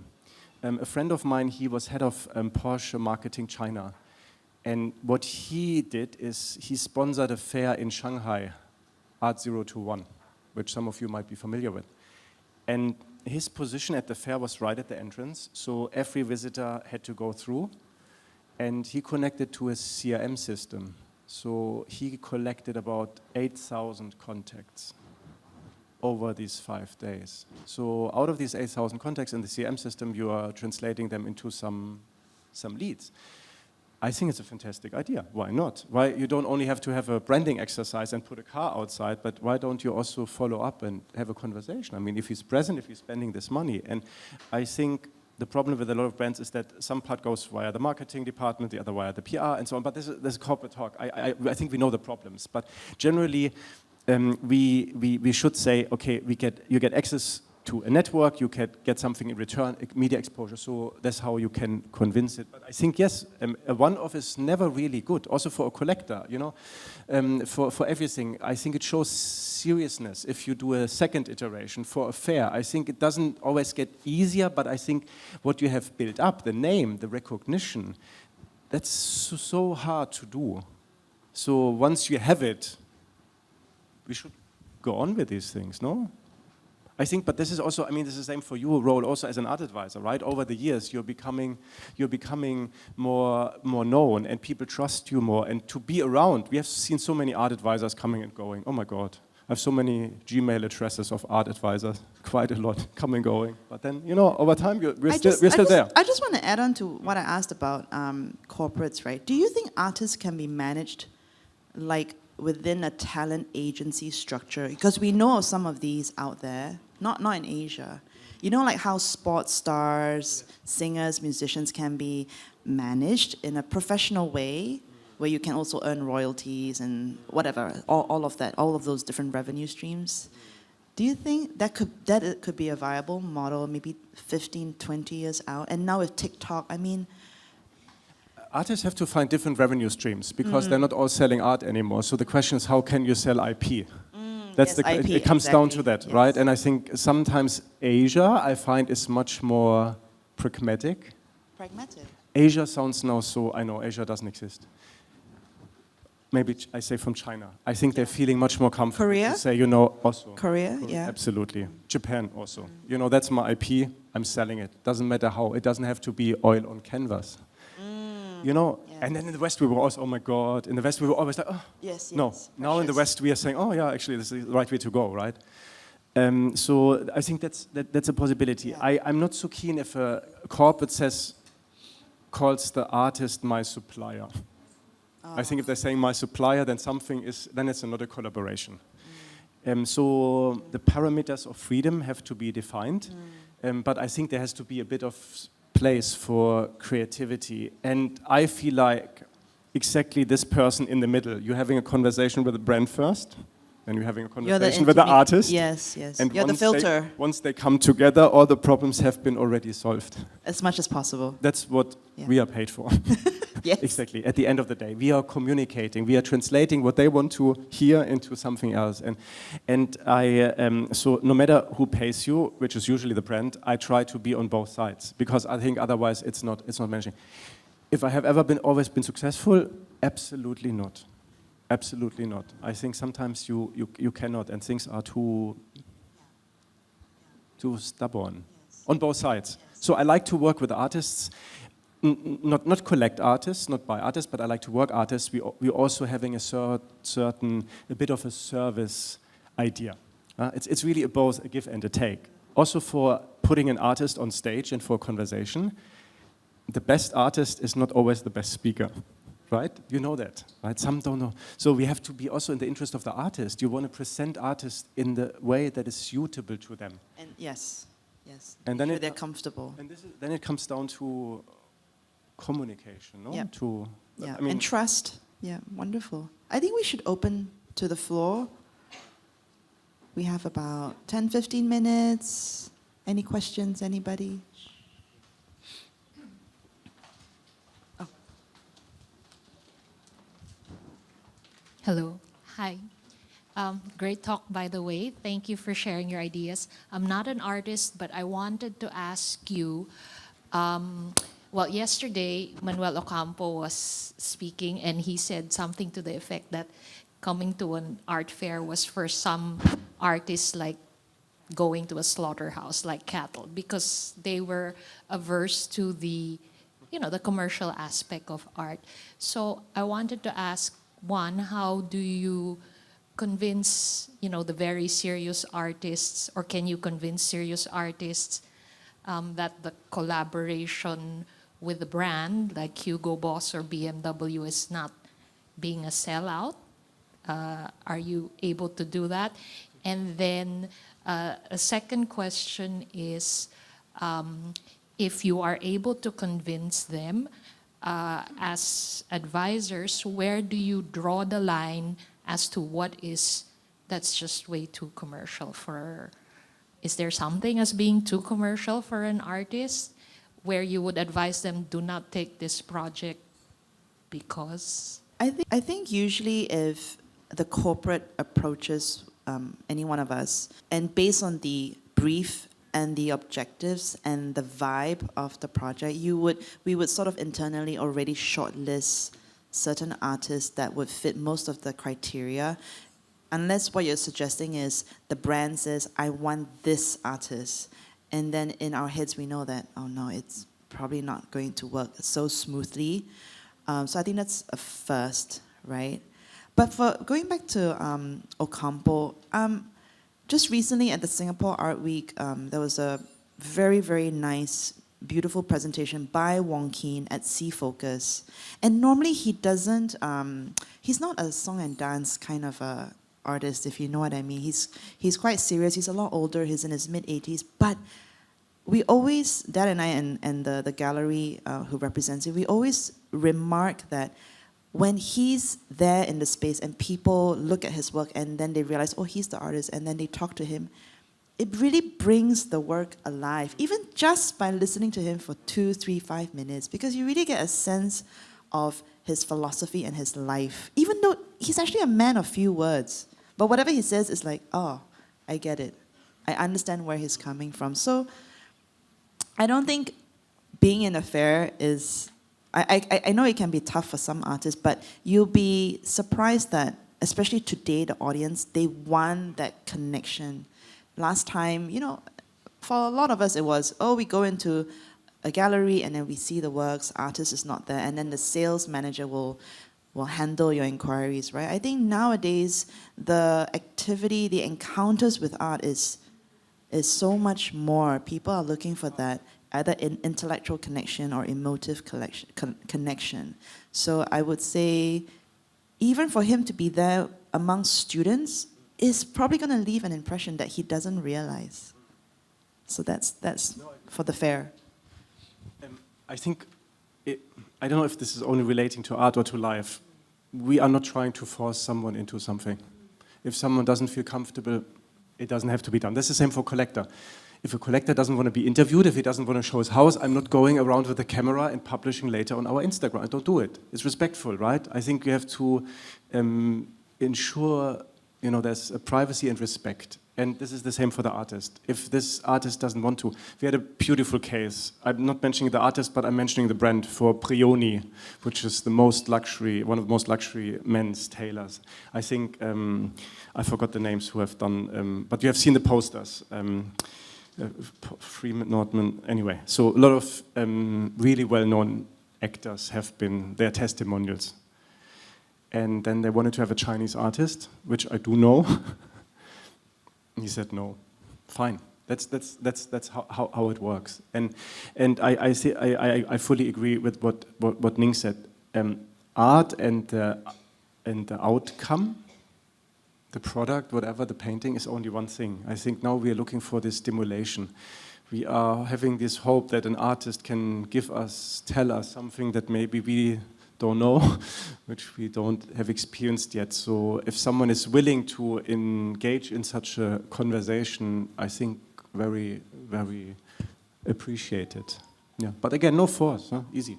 A friend of mine, he was head of Porsche Marketing China. And what he did is he sponsored a fair in Shanghai, Art 021, which some of you might be familiar with. And his position at the fair was right at the entrance, so every visitor had to go through, and he connected to his CRM system. So he collected about 8,000 contacts over these 5 days. So out of these 8,000 contacts in the CRM system, you are translating them into some leads. I think it's a fantastic idea. Why not? Why you don't only have to have a branding exercise and put a car outside, but why don't you also follow up and have a conversation? If he's present, if he's spending this money. And I think the problem with a lot of brands is that some part goes via the marketing department, the other via the PR and so on. But this is corporate talk. I think we know the problems. But generally, we should say, okay, you get access to a network, you can get something in return, media exposure, so that's how you can convince it. But I think, yes, a one-off is never really good, also for a collector, for everything. I think it shows seriousness if you do a second iteration for a fair. I think it doesn't always get easier, but I think what you have built up, the name, the recognition, that's so hard to do. So once you have it, we should go on with these things, no? I think, but this is also, this is the same for your role also as an art advisor, right? Over the years, you're becoming more known, and people trust you more. And to be around, we have seen so many art advisors coming and going. Oh my God, I have so many Gmail addresses of art advisors, quite a lot coming and going. But then, over time, we're still there. I just want to add on to what I asked about corporates, right? Do you think artists can be managed like within a talent agency structure? Because we know of some of these out there, not in Asia. Like how sports stars, singers, musicians can be managed in a professional way, where you can also earn royalties and whatever, all of that, all of those different revenue streams. Do you think that it could be a viable model maybe 15, 20 years out? And now with TikTok, I mean... Artists have to find different revenue streams because they're not all selling art anymore. So the question is, how can you sell IP? That's yes, IP, it comes down to that, yes. right? And I think sometimes Asia, I find, is much more pragmatic. Pragmatic. Asia sounds now so, I know Asia doesn't exist. Maybe I say from China. I think they're feeling much more comfortable Korea? to say, you know, also. Korea, yeah. Absolutely. Japan also. You know, that's my IP, I'm selling it. Doesn't matter how, it doesn't have to be oil on canvas. You know, Yes. and then in the West we were also, oh my God, in the West we were always like, oh, Yes, no. yes. Now in the Precious. West we are saying, oh yeah, actually this is the right way to go, right? So I think that's a possibility. Yeah. I'm not so keen if a corporate calls the artist my supplier. I think if they're saying my supplier, then then it's another collaboration. So the parameters of freedom have to be defined, but I think there has to be a bit of place for creativity. And I feel like exactly this person in the middle. You're having a conversation with the brand first, then you're having a conversation with the artist. Yes, yes. And You're the filter, once they come together, all the problems have been already solved. as much as possible. That's what we are paid for. Yes. Exactly. At the end of the day, we are communicating. We are translating what they want to hear into something else. And so no matter who pays you, which is usually the brand, I try to be on both sides because I think otherwise it's not managing. If I have always been successful, absolutely not. Absolutely not. I think sometimes you cannot, and things are too stubborn on both sides. So I like to work with artists. Not collect artists, not buy artists, but I like to work artists. We're also having a bit of a service idea. It's really both a give and a take. Also for putting an artist on stage and for conversation, the best artist is not always the best speaker, right? You know that, right? Some don't know. So we have to be also in the interest of the artist. You want to present artists in the way that is suitable to them. And yes. And then they're comfortable. And then it comes down to communication, no? Yep. I mean, and trust. Yeah, wonderful. I think we should open to the floor. We have about 10, 15 minutes. Any questions, anybody? Oh. Hello. Hi. Great talk, by the way. Thank you for sharing your ideas. I'm not an artist, but I wanted to ask you, well, yesterday, Manuel Ocampo was speaking, and he said something to the effect that coming to an art fair was for some artists like going to a slaughterhouse, like cattle, because they were averse to the commercial aspect of art. So I wanted to ask, one, how do you convince, the very serious artists, or can you convince serious artists that the collaboration with the brand like Hugo Boss or BMW is not being a sellout? Are you able to do that? And then a second question is, if you are able to convince them as advisors, where do you draw the line as to that's just way too commercial for? Is there something as being too commercial for an artist where you would advise them, do not take this project because? I think usually if the corporate approaches any one of us, and based on the brief and the objectives and the vibe of the project, we would sort of internally already shortlist certain artists that would fit most of the criteria. Unless what you're suggesting is the brand says, I want this artist. And then in our heads, we know that, oh no, it's probably not going to work so smoothly. So I think that's a first, right? But for going back to Ocampo, just recently at the Singapore Art Week, there was a very, very nice, beautiful presentation by Wong Keen at Sea Focus. And normally he doesn't, he's not a song and dance kind of a artist, if you know what I mean. He's quite serious. He's a lot older. He's in his mid-80s. But we always, Dad and I and the gallery who represents it, we always remark that when he's there in the space and people look at his work and then they realize, oh, he's the artist, and then they talk to him, it really brings the work alive, even just by listening to him for 2, 3, 5 minutes, because you really get a sense of his philosophy and his life, even though he's actually a man of few words. But whatever he says is like, oh, I get it. I understand where he's coming from. So I don't think being in a fair is... I know it can be tough for some artists, but you'll be surprised that, especially today, the audience, they want that connection. Last time, for a lot of us, it was, we go into a gallery and then we see the works, artist is not there, and then the sales manager will handle your inquiries, right? I think nowadays, the activity, the encounters with art is so much more. People are looking for that, either in intellectual connection or emotive connection. So I would say, even for him to be there among students is probably going to leave an impression that he doesn't realize. So that's for the fair. I think, I don't know if this is only relating to art or to life. We are not trying to force someone into something. If someone doesn't feel comfortable, it doesn't have to be done. That's the same for collector. If a collector doesn't want to be interviewed, if he doesn't want to show his house, I'm not going around with a camera and publishing later on our Instagram. I don't do it. It's respectful, right? I think you have to ensure, there's a privacy and respect. And this is the same for the artist. If this artist doesn't want to, we had a beautiful case. I'm not mentioning the artist, but I'm mentioning the brand for Brioni, which is one of the most luxury men's tailors. I think, I forgot the names who have done, but you have seen the posters. Freeman, Nordman, anyway. So a lot of really well-known actors have been their testimonials. And then they wanted to have a Chinese artist, which I do know. He said no. Fine. That's how it works. And I fully agree with what Ning said. Art and the outcome, the product, whatever, the painting is only one thing. I think now we are looking for this stimulation. We are having this hope that an artist can tell us something that maybe we don't know, which we don't have experienced yet. So if someone is willing to engage in such a conversation, I think very, very appreciated. Yeah. But again, no force, easy.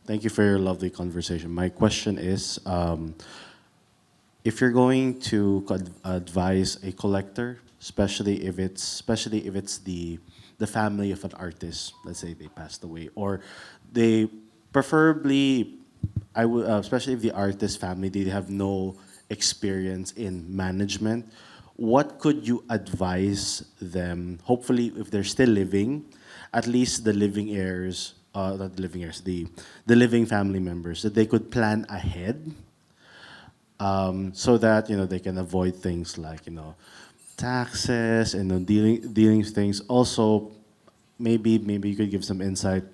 Thank you for your lovely conversation. My question is, if you're going to advise a collector, especially if it's the family of an artist, let's say they passed away, or they preferably, especially if the artist family, they have no experience in management, what could you advise them? Hopefully, if they're still living, at least the living heirs, not the living heirs, the living family members, that they could plan ahead, so that they can avoid things like taxes and dealing with things. Also, maybe you could give some insight.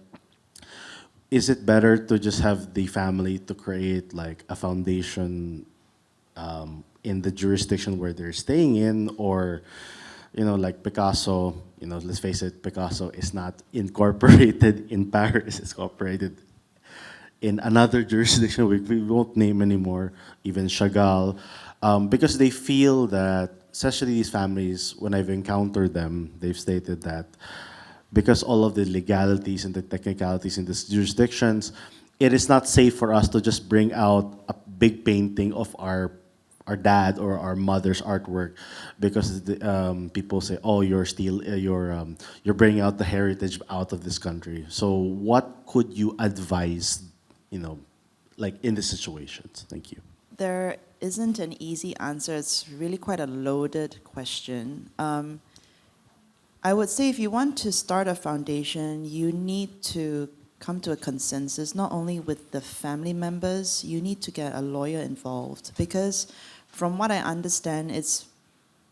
Is it better to just have the family to create like a foundation in the jurisdiction where they're staying in, or like Picasso? Let's face it, Picasso is not incorporated in Paris. It's incorporated in another jurisdiction we won't name anymore, even Chagall, because they feel that, especially these families, when I've encountered them, they've stated that because all of the legalities and the technicalities in these jurisdictions, it is not safe for us to just bring out a big painting of our dad or our mother's artwork, because people say, "Oh, you're bringing out the heritage out of this country." So, what could you advise, like in these situations? Thank you. There isn't an easy answer. It's really quite a loaded question. I would say if you want to start a foundation, you need to come to a consensus, not only with the family members, you need to get a lawyer involved, because from what I understand, it's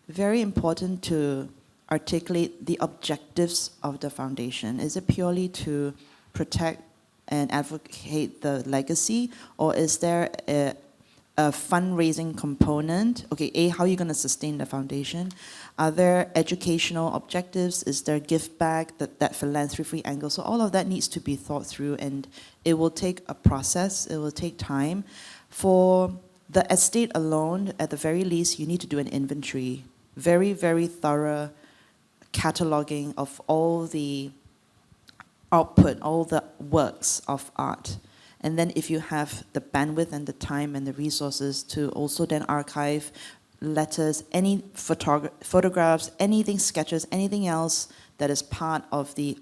very important to articulate the objectives of the foundation. Is it purely to protect and advocate the legacy, or is there a fundraising component? Okay, A, how are you going to sustain the foundation? Are there educational objectives? Is there give back, that philanthropy angle? So all of that needs to be thought through, and it will take a process, it will take time. For the estate alone, at the very least, you need to do an inventory, very, very thorough cataloging of all the output, all the works of art. And then if you have the bandwidth and the time and the resources to also then archive letters, any photographs, anything, sketches, anything else that is part of the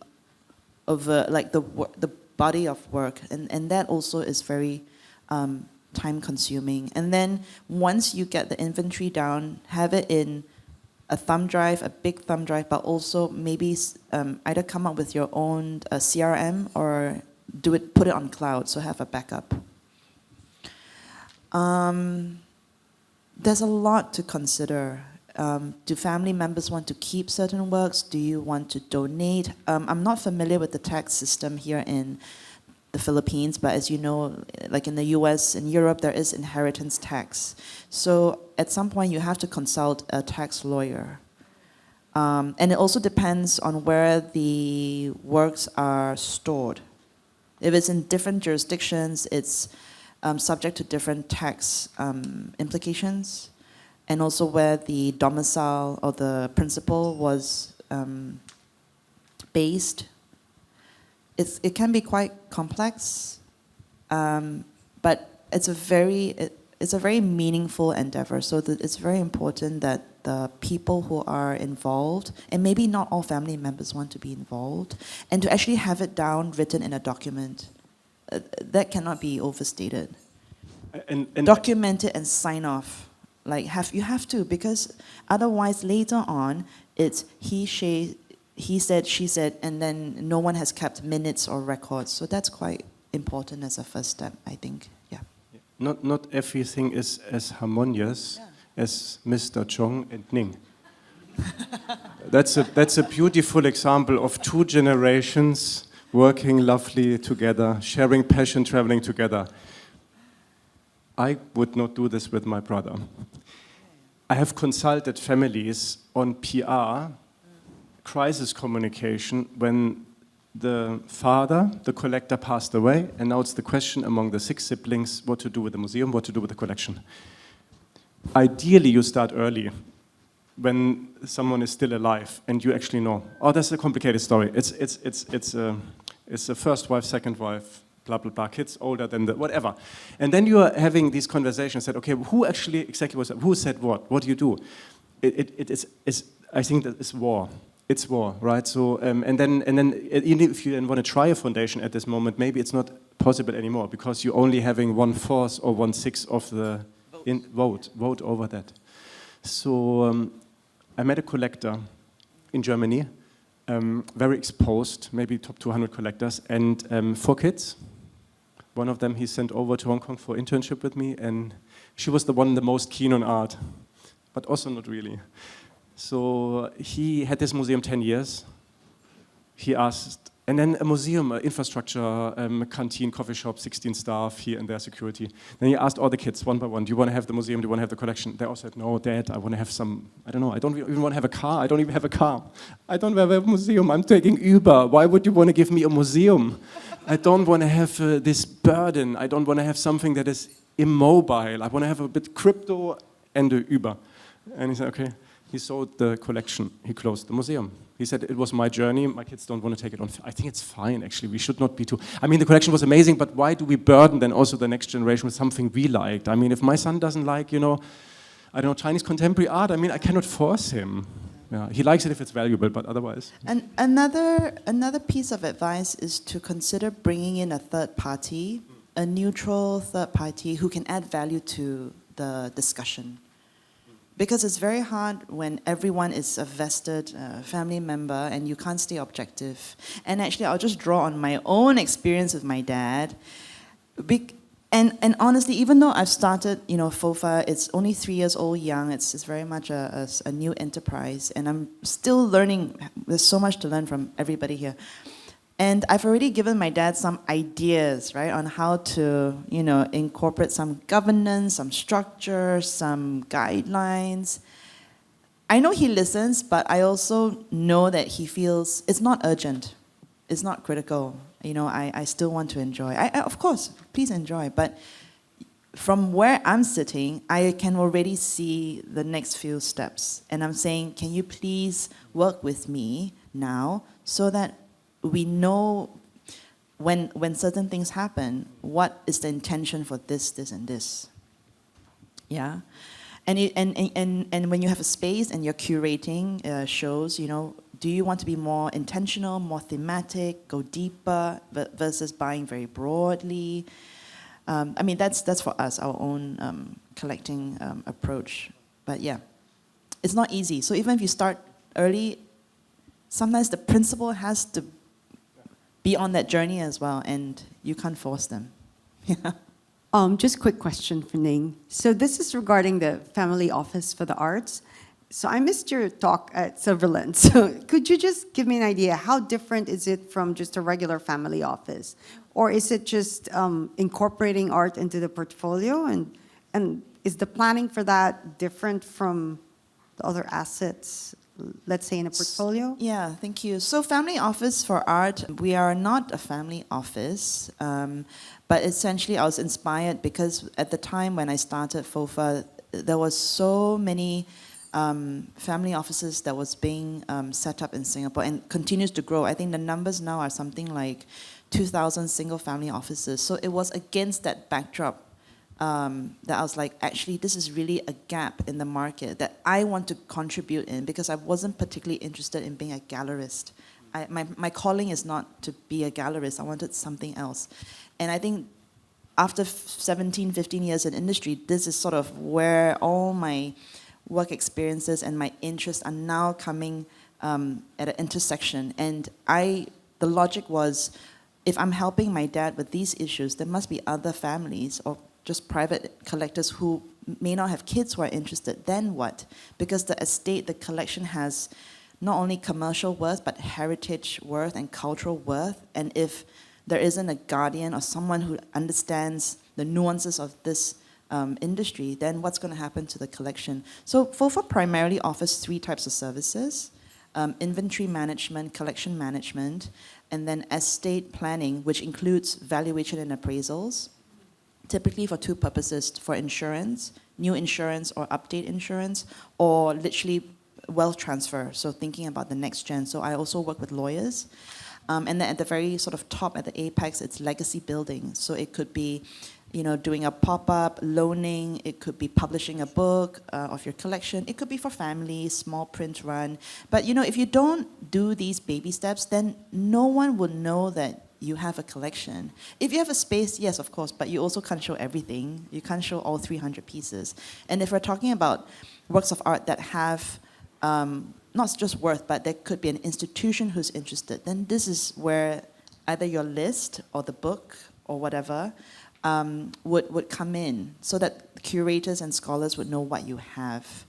body of work, and that also is very time consuming. And then once you get the inventory down, have it in a thumb drive, a big thumb drive, but also maybe either come up with your own CRM or put it on cloud, so have a backup. There's a lot to consider. Do family members want to keep certain works? Do you want to donate? I'm not familiar with the tax system here in the Philippines, but as you know, like in the US and Europe, there is inheritance tax. So at some point, you have to consult a tax lawyer. And it also depends on where the works are stored. If it's in different jurisdictions, it's subject to different tax implications, and also where the domicile or the principal was based. It can be quite complex, but it's a very meaningful endeavor. So it's very important that the people who are involved, and maybe not all family members want to be involved, and to actually have it down, written in a document, that cannot be overstated. And Document it and sign off. You have to, because otherwise later on, it's he said, she said, and then no one has kept minutes or records. So that's quite important as a first step, I think. Yeah. not everything is as harmonious as Mr. Chong and Ning. That's a beautiful example of two generations working lovely together, sharing passion, traveling together. I would not do this with my brother. I have consulted families on PR, crisis communication, when the father, the collector, passed away, and now it's the question among the 6 siblings what to do with the museum, what to do with the collection. Ideally, you start early, when someone is still alive, and you actually know. Oh, that's a complicated story. It's a first wife, second wife, blah, blah, blah, kids older than the, whatever. And then you are having these conversations, said, okay, who actually exactly was, who said what do you do? I think that it's war. It's war, right? So, and then even if you then want to try a foundation at this moment, maybe it's not possible anymore, because you're only having 1/4 or 1/6 of the vote over that. So I met a collector in Germany, very exposed, maybe top 200 collectors, and 4 kids. One of them he sent over to Hong Kong for internship with me, and she was the one the most keen on art, but also not really. So he had this museum 10 years. He asked, and then a museum, infrastructure, a canteen, coffee shop, 16 staff, here and there, security. Then he asked all the kids one by one, do you want to have the museum, do you want to have the collection? They all said, no, Dad, I want to have some, I don't know, I don't even want to have a car, I don't even have a car. I don't have a museum, I'm taking Uber. Why would you want to give me a museum? I don't want to have this burden. I don't want to have something that is immobile. I want to have a bit crypto and a Uber. And he said, okay. He sold the collection. He closed the museum. He said, it was my journey. My kids don't want to take it on. I think it's fine, actually. We should not be too... I mean, the collection was amazing, but why do we burden then also the next generation with something we liked? I mean, if my son doesn't like, I don't know, Chinese contemporary art, I mean, I cannot force him. Yeah, he likes it if it's valuable, but otherwise... And another piece of advice is to consider bringing in a third party, a neutral third party who can add value to the discussion. Because it's very hard when everyone is a vested family member and you can't stay objective. And actually, I'll just draw on my own experience with my dad. And honestly, even though I've started, FOFA, it's only 3 years old, young. It's very much a new enterprise, and I'm still learning. There's so much to learn from everybody here. And I've already given my dad some ideas, right, on how to, incorporate some governance, some structure, some guidelines. I know he listens, but I also know that he feels it's not urgent. It's not critical. I still want to enjoy. Of course, please enjoy. But from where I'm sitting, I can already see the next few steps. And I'm saying, can you please work with me now so that we know when certain things happen, what is the intention for this, and this? Yeah? And when you have a space and you're curating shows, do you want to be more intentional, more thematic, go deeper versus buying very broadly? That's for us, our own collecting approach. But yeah, it's not easy. So even if you start early, sometimes the principal has to be on that journey as well, and you can't force them. Yeah. Just a quick question for Ning. So this is regarding the Family Office for the Arts. So I missed your talk at Silverland. So could you just give me an idea, how different is it from just a regular family office? Or is it just incorporating art into the portfolio? And is the planning for that different from the other assets, let's say in a portfolio? Yeah, thank you. So Family Office for Art, we are not a family office, but essentially I was inspired because at the time when I started FOFA, there was so many family offices that was being set up in Singapore and continues to grow. I think the numbers now are something like 2,000 single family offices. So it was against that backdrop that I was like, actually, this is really a gap in the market that I want to contribute in because I wasn't particularly interested in being a gallerist. My calling is not to be a gallerist. I wanted something else. And I think after 17, 15 years in industry, this is sort of where all my work experiences and my interests are now coming at an intersection. And the logic was, if I'm helping my dad with these issues, there must be other families or just private collectors who may not have kids who are interested. Then what? Because the estate, the collection has not only commercial worth, but heritage worth and cultural worth. And if there isn't a guardian or someone who understands the nuances of this industry, then what's going to happen to the collection? So FOFA primarily offers 3 types of services: inventory management, collection management, and then estate planning, which includes valuation and appraisals, typically for 2 purposes: for insurance, new insurance or update insurance, or literally wealth transfer, so thinking about the next gen. So I also work with lawyers. And then at the very sort of top, at the apex, it's legacy building. So it could be, doing a pop-up, loaning. It could be publishing a book of your collection. It could be for families, small print run. But, if you don't do these baby steps, then no one would know that you have a collection. If you have a space, yes, of course, but you also can't show everything. You can't show all 300 pieces. And if we're talking about works of art that have not just worth, but there could be an institution who's interested, then this is where either your list or the book or whatever would come in so that curators and scholars would know what you have.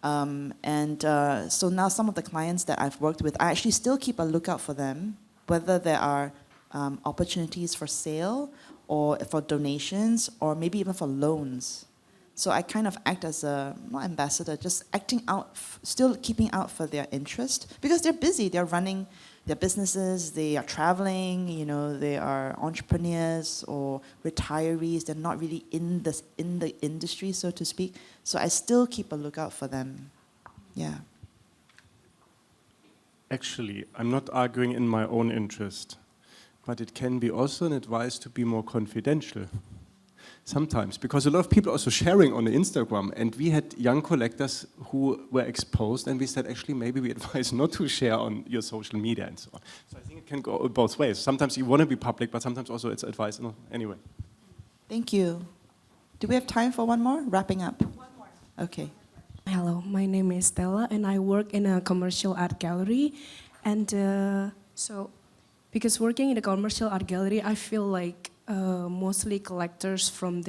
So now some of the clients that I've worked with, I actually still keep a lookout for them, whether there are opportunities for sale or for donations or maybe even for loans. So I kind of act as a, not ambassador, just acting out, still keeping out for their interest because they're busy, they're running their businesses, they are traveling, they are entrepreneurs or retirees, they're not really in the industry, so to speak. So I still keep a lookout for them, yeah. Actually, I'm not arguing in my own interest, but it can be also an advice to be more confidential. Sometimes, because a lot of people are also sharing on the Instagram, and we had young collectors who were exposed, and we said, actually, maybe we advise not to share on your social media and so on. So I think it can go both ways. Sometimes you want to be public, but sometimes also it's advice. No, anyway. Thank you. Do we have time for one more? Wrapping up. One more. Okay. Hello, my name is Stella, and I work in a commercial art gallery. And so, because working in a commercial art gallery, I feel like mostly collectors from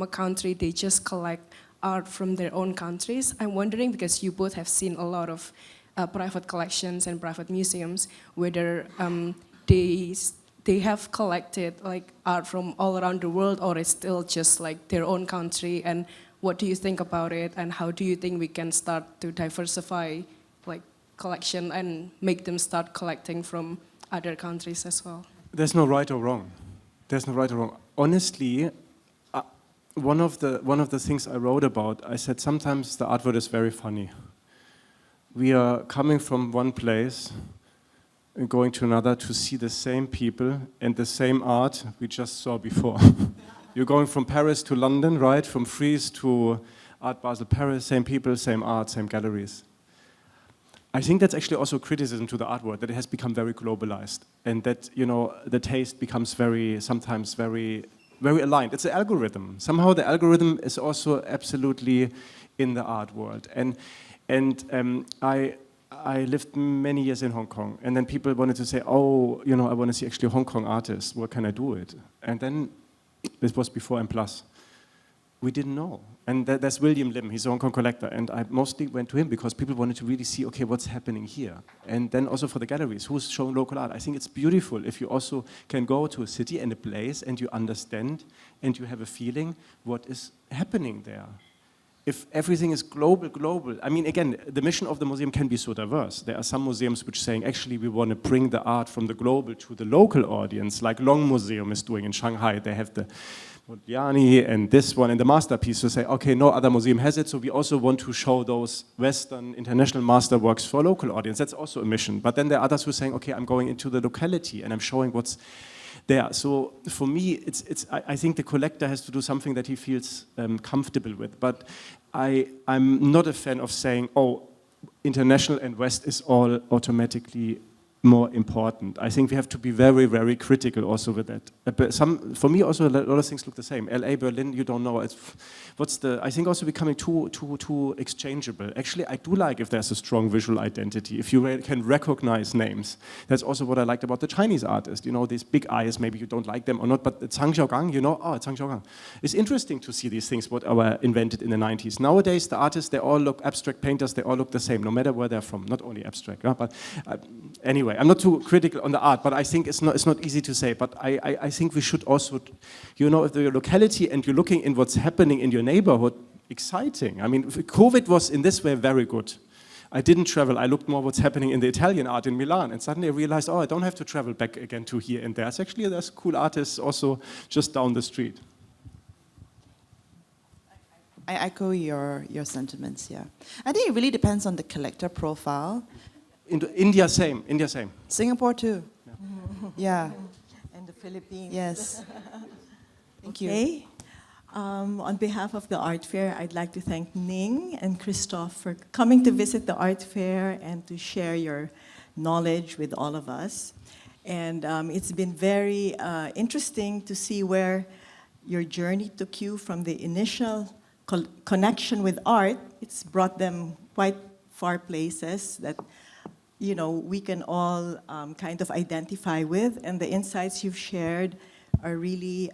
a country, they just collect art from their own countries. I'm wondering, because you both have seen a lot of private collections and private museums, whether they have collected like art from all around the world, or it's still just like their own country? And what do you think about it? And how do you think we can start to diversify like collection and make them start collecting from other countries as well? There's no right or wrong. There's no right or wrong. Honestly, one of the things I wrote about, I said sometimes the art world is very funny. We are coming from one place and going to another to see the same people and the same art we just saw before. You're going from Paris to London, right? From Fries to Art Basel Paris, same people, same art, same galleries. I think that's actually also criticism to the art world, that it has become very globalized and that, you know, the taste becomes sometimes very aligned. It's an algorithm. Somehow the algorithm is also absolutely in the art world. And I lived many years in Hong Kong, and then people wanted to say, oh, you know, I want to see actually Hong Kong artists. Where can I do it? And then this was before M+. We didn't know. And there's William Lim, he's a Hong Kong collector, and I mostly went to him because people wanted to really see, okay, what's happening here? And then also for the galleries, who's showing local art? I think it's beautiful if you also can go to a city and a place and you understand and you have a feeling what is happening there. If everything is global, I mean, again, the mission of the museum can be so diverse. There are some museums which saying, actually, we want to bring the art from the global to the local audience, like Long Museum is doing in Shanghai. They have the Modigliani and this one and the masterpiece to say, okay, no other museum has it, so we also want to show those Western international masterworks for a local audience. That's also a mission. But then there are others who are saying, okay, I'm going into the locality and I'm showing what's there. So for me, I think the collector has to do something that he feels comfortable with. But I'm not a fan of saying, oh, international and West is all automatically more important. I think we have to be very, very critical also with that. But for me, also a lot of things look the same. LA, Berlin, you don't know. I think also becoming too exchangeable. Actually, I do like if there's a strong visual identity, if you can recognize names. That's also what I liked about the Chinese artist. You know, these big eyes, maybe you don't like them or not, but Zhang Xiaogang, you know, Zhang Xiaogang. It's interesting to see these things, what were invented in the 90s. Nowadays, the artists, they all look, abstract painters, they all look the same, no matter where they're from. Not only abstract, but anyway. I'm not too critical on the art, but I think it's not easy to say. But I think we should also, you know, if the locality and you're looking in what's happening in your neighborhood, exciting. I mean, COVID was in this way very good. I didn't travel. I looked more what's happening in the Italian art in Milan, and suddenly I realized, oh, I don't have to travel back again to here and there. There's cool artists also just down the street. I echo your sentiments, yeah. I think it really depends on the collector profile. India, same. Singapore too. Yeah. And the Philippines. Yes. Thank you. Okay. On behalf of the art fair, I'd like to thank Ning and Christoph for coming to visit the art fair and to share your knowledge with all of us. And it's been very interesting to see where your journey took you from the initial connection with art. It's brought them quite far places that, you know, we can all kind of identify with, and the insights you've shared are really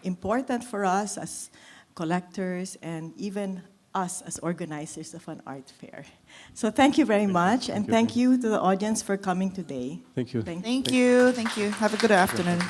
important for us as collectors and even us as organizers of an art fair. So thank you very much, and thank you to the audience for coming today. Thank you. Thank you. Have a good afternoon.